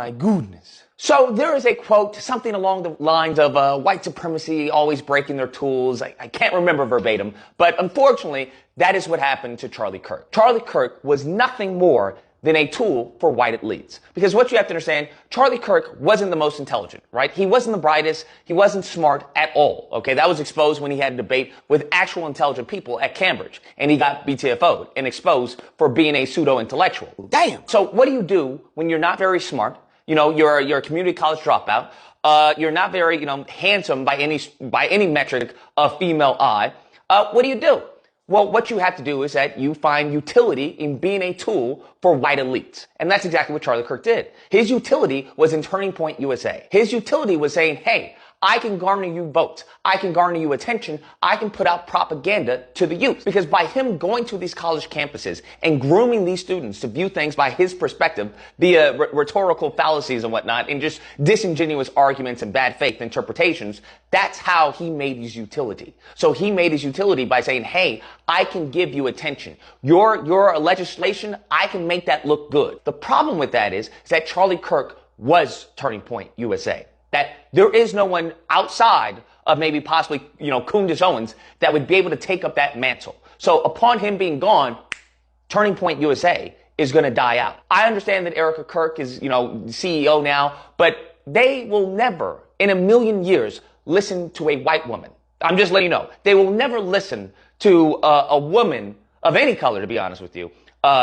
my goodness. So there is a quote, something along the lines of white supremacy always breaking their tools. I can't remember verbatim, but unfortunately, that is what happened to Charlie Kirk. Charlie Kirk was nothing more than a tool for white elites. Because what you have to understand, Charlie Kirk wasn't the most intelligent, right? He wasn't the brightest. He wasn't smart at all, okay? That was exposed when he had a debate with actual intelligent people at Cambridge. And he got BTFO'd and exposed for being a pseudo-intellectual. Damn! So what do you do when you're not very smart? You know, you're a community college dropout. You're not very, handsome by any metric of female eye. What do? Well, what you have to do is that you find utility in being a tool for white elites. And that's exactly what Charlie Kirk did. His utility was in Turning Point USA. His utility was saying, hey, I can garner you votes. I can garner you attention. I can put out propaganda to the youth. Because by him going to these college campuses and grooming these students to view things by his perspective via rhetorical fallacies and whatnot, and just disingenuous arguments and bad faith interpretations, that's how he made his utility. So he made his utility by saying, hey, I can give you attention. Your legislation, I can make that look good. The problem with that is that Charlie Kirk was Turning Point USA. That there is no one outside of maybe possibly, Candace Owens that would be able to take up that mantle. So upon him being gone, Turning Point USA is going to die out. I understand that Erica Kirk is, CEO now, but they will never in a million years listen to a white woman. I'm just letting you know. They will never listen to a woman of any color, to be honest with you.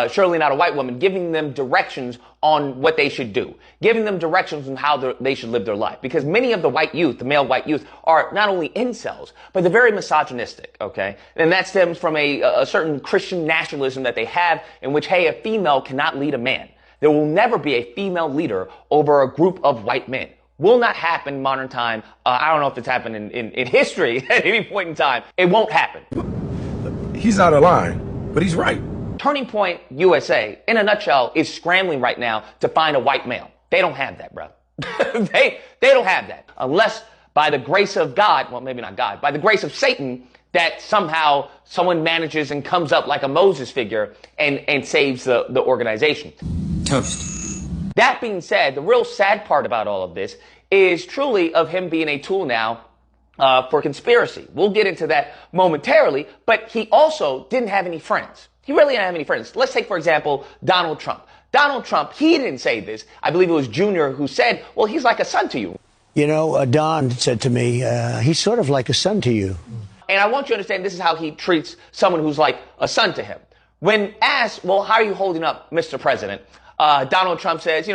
Surely not a white woman, giving them directions on what they should do, giving them directions on how they should live their life. Because many of the white youth, the male white youth, are not only incels, but they're very misogynistic, okay? And that stems from a certain Christian nationalism that they have in which, hey, a female cannot lead a man. There will never be a female leader over a group of white men. Will not happen in modern time. I don't know if it's happened in history at any point in time. It won't happen. He's out of line, but he's right. Turning Point USA, in a nutshell, is scrambling right now to find a white male. They don't have that, bro. they don't have that. Unless by the grace of God, well, maybe not God, by the grace of Satan, that somehow someone manages and comes up like a Moses figure and saves the organization. Toast. That being said, the real sad part about all of this is truly of him being a tool now for conspiracy. We'll get into that momentarily, but he also didn't have any friends. He really didn't have any friends. Let's take, for example, Donald Trump. Donald Trump, he didn't say this. I believe it was Junior who said, well, he's like a son to you. Don said to me, he's sort of like a son to you. And I want you to understand this is how he treats someone who's like a son to him. When asked, well, how are you holding up, Mr. President? Donald Trump says,